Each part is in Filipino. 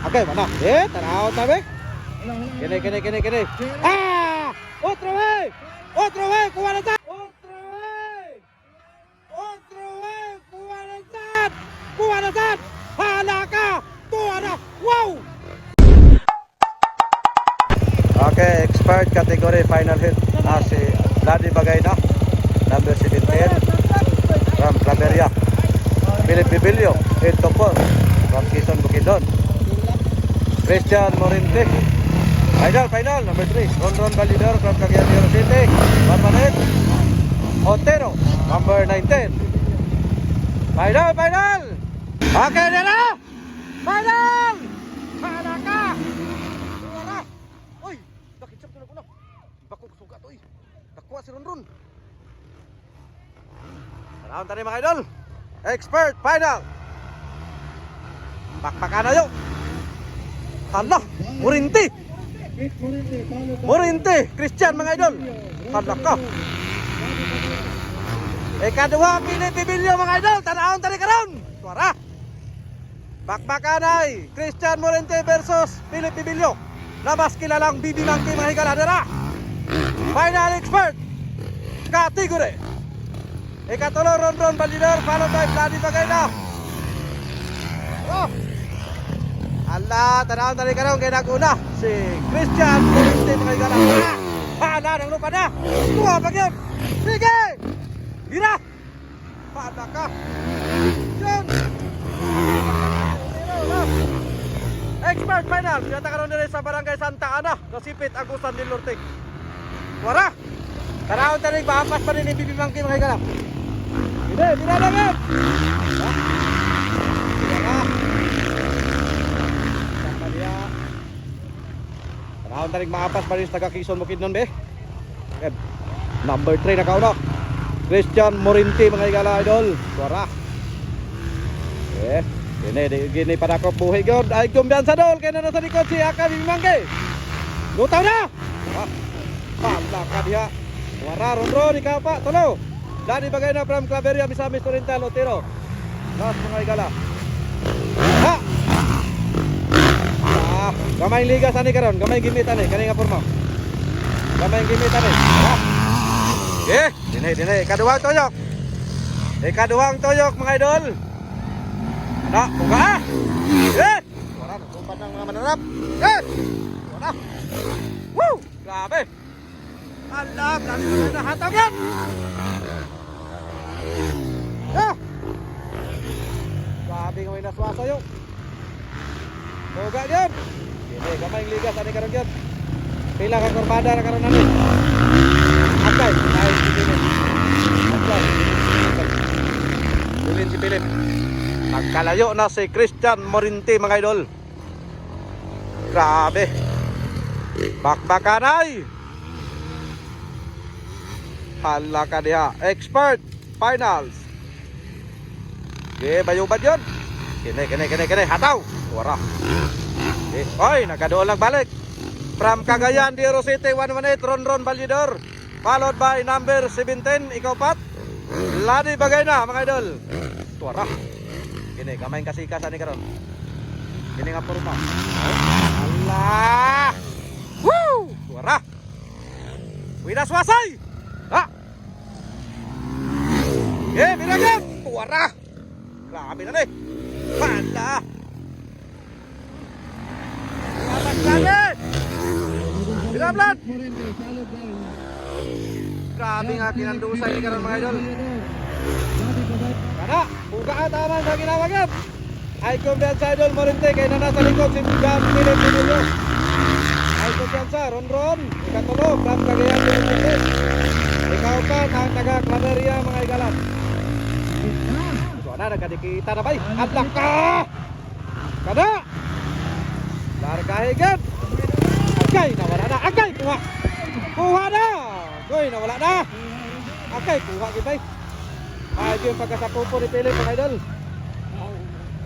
Okay, mana? Tanaw tabi. Kini. Ah! Otro vez! Kuwalasan! Kuwalasan! Hala ka! Tuwa! Wow! Okay, expert category final hit. Si Ladi Bagayna, number 17 from Claveria. Philip Bibilio, 8-4 from Quezon Bukidnon. Christian Morente, final, number 3. Ron Validor from Cagayan de City, 1 minute. Otero, number 19. Final! Okay na na! Final! Hala ka! Wala! Uy! Nakitsap ko na ko na. Bakok sugat, uy! Nakuha si Ron. Salamat tayo mga idol! Expert final! Bakbakan na yun! Hala! Morente! Christian mga idol! Hala ka! Ikaduha, Philip Bibilio mga idol! Tanahon tali karon! Suara! Bakbakan ay Christian Morente versus Philip Bibilio na mas kilalang Bibi Monkey mga higala. Final expert category. Ikatulo, Ron Validor, followed by Ladi Bagayna. Ala, tanahon tali karon kay naguna si Christian Morente mga higala. Hala, nang lupa na. Tuwa pag yun. Sige! Hira! Hala ka! Yan! Expert final, yata karon dire sa Barangay Santa Ana, Nasipit, Agusan del Norte. Wara! Tanahon tanig maapas pa rin ni Bibi Monkey mga higala. Hindi, dinalagan! Tanahon tanig maapas pa rin sa taga Quezon Bukidnon be. Number 3 na kauna. Christian Morente mga higala idol. Wara! Gini padakop buhay god. Ay kumbiyansa dol kay na sa likod si Aka Bibi Monkey. Lutaw na. Pala ka diha. Wara Ron ikaw pa tulo. Ladi Bagayna from Claveria, Misamis Oriental, Otero. Last mga higala. Ha. Gamay liga sani karon, gamay gimitan ni kani nga porma. Gamay gimitan ni. Dinay kaduhang toyok. Kaduhang toyok mga idol. Ada, buka! Wala, natumpan ng mga mananap. Wala. Woo! Grabe! Ala, grabe na hatang yan! Grabe nga may naswasa yun. Buka yan! Hindi, gamay yung ligas, ano karon yan? Pila ka korbada na karon namin. Akay, dahil si Philip. Akay. Bilin si Philip. Nagkalayo na si Christian Morente mga idol. Grabe. Bakbakan ay. Hala ka diha. Expert finals. Bayubad yun. Kini. Hataw. Wara. Oy, nagadoon lang balik. From Cagayan de City, 118, Ron Validor. Followed by number 17, ikaw pat. Ladi Bagayna mga idol. Wara. Kini kamay kasikasan ni karon. Kini nga porma. Allah! Woo! Suara. Winas wasay. Ha. Bilagyan. Suara. Grabe na ni. Panda. Selamat. Bilablan. Grabe nga kinandusay ni karon mga idol. Kada, bukaan taman sa ginawagan. Ay kumbiyansa idol Morente kay na nasa likod si Philip Bibilio. Ay kumbiyansa Ron. Ikatulog from Cagayan de City. Ikaw pa ang taga Claveria mga igalan. So na nagkadikita na bay. Adlak ka! Kada! Largahigad! Agay nawala na. Agay kuha! Kuha na! Goy nawala na. Agay kuha gibay. Ay yung pagkasapupo ni Philip mga idol.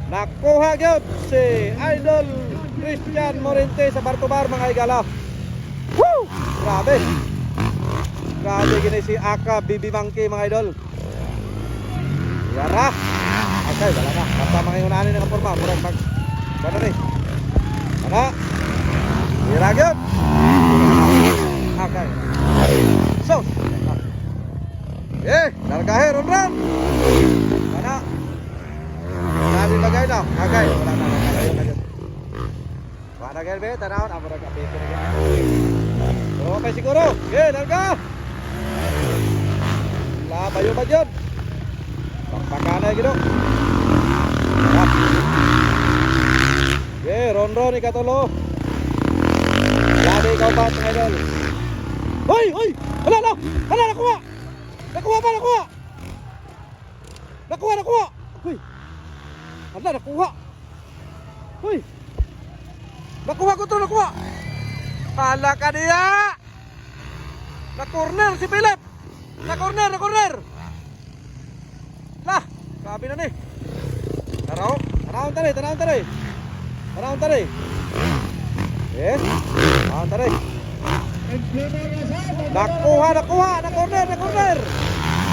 Nakuha gyud si idol Christian Morente sa Bartobar mga higala. Woo! Grabe. Grabe gini si Aka Bibi Monkey mga idol. Yara. Okay, wala na. Basta mga iunahan ni ng forma. Murag mag... Ano ni? Labayo na yun. Wala na be, tanaw, amo na kapito na yun. Okay siguro, okay, larga. Labayo ba yun? Pagpakanay gino. Okay, ron-ron ikatulo. Lagi ikaw ba, mga idol? Hoy, hoy! Wala, nakuha! Nakuha ba, nakuha! Nakuha! Hoy! Hala, nakuha! Hoy! Nakuha ko to, nakuha! Hala ka niya! Na-corner si Philip! Na-corner! Lah, sabi na ni. Tanawon tari. Yes, tanawon tari. Nakuha, na-corner.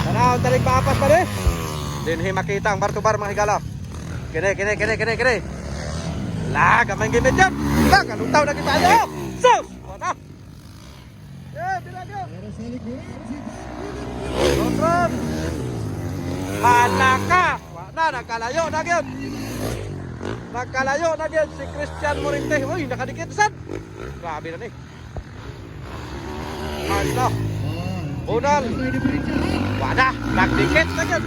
Tanawon tari paapas pa ni. Dinhi makita ang bar-to-bar mga higala. Kini. Lah, gamay gimit yan. Lah, kalutaw na kita ayo. Sus! Wala. Bilagyo. Ron. Halaka. Wala, Nagkalayo na gyud si Christian Morente. Uy, nakadikit sad. Grabe na ni. Hala. Unal. Wala, nagdikit na gyud.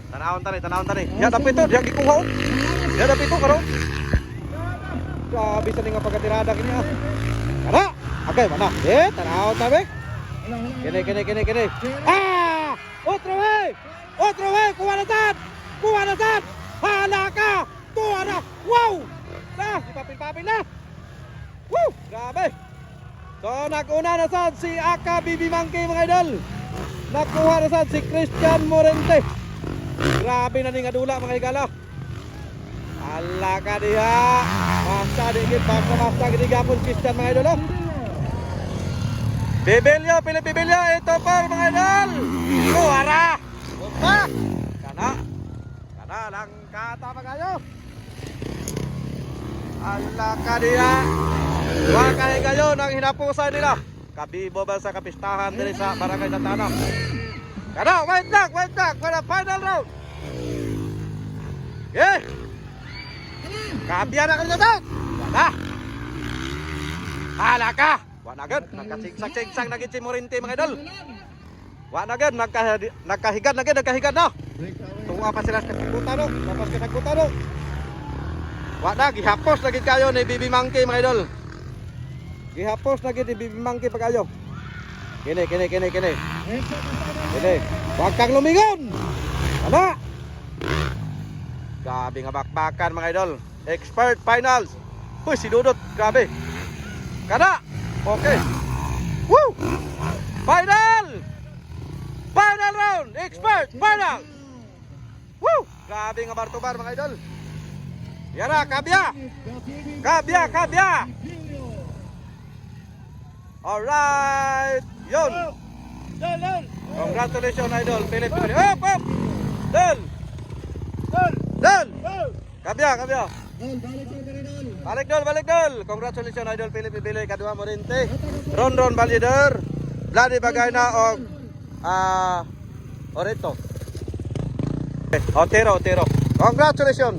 Tanawon tani. Ya dapat ito, diyan gikuha. Ya dapat ito karo. Grabe sa nga pagkatirada kini ah. Kana. Okay, mana? Tanawon tabi. Kini. Ah! Otro way! Kuha na sad! Halaka! Tuwa na! Wow! Na! Ipapil na! Woo! Grabe! So, nag-una na sad si Aka Bibi Monkey mga idol. Nakuha na sad si Christian Morente. Grabe na ni nga dula mga higala. Halaka diha! Basta digit, basta gidigapon Christian mga idol oh. Bibilyo, Philip Bibilyo, ito po mga idol. Kuwara. Bumba. Kana lang kata pa kayo. Ala ka diya. Wakay kayo ng hinapusan nila. Kabibo ba sa kapistahan din sa Barangay Santana. Kana, wait lang for the final round. Okay. Kabya na kayo doon. Wala. Hala ka. Wanagad, nagkasigsang nagit si Morente mga idol. Wanagad, nagkahigad na. Tunga pa sila sa kasagutan no. Wala, gihapos lagi kayo ni Bibi Monkey mga idol. Gihapos lagi ni Bibi Monkey pa kayo. Kini. Huwag kang lumingon. Wala. Grabe nga bakbakan mga idol. Expert finals. Uy, si Dudot, grabe. Kana. Okay. Woo! Final round. Expert final. Woo! Grabe nga bar-to-bar mga idol. Yara, kabya. Alright. Yun. Dol. Congratulations idol. Philip. Up. Dol. Kabya. Balik dol. Congratulations idol Philip Bibilay kadua Morente. Ron Balidor. Bloody bagay na og Orito. Otero. Congratulations.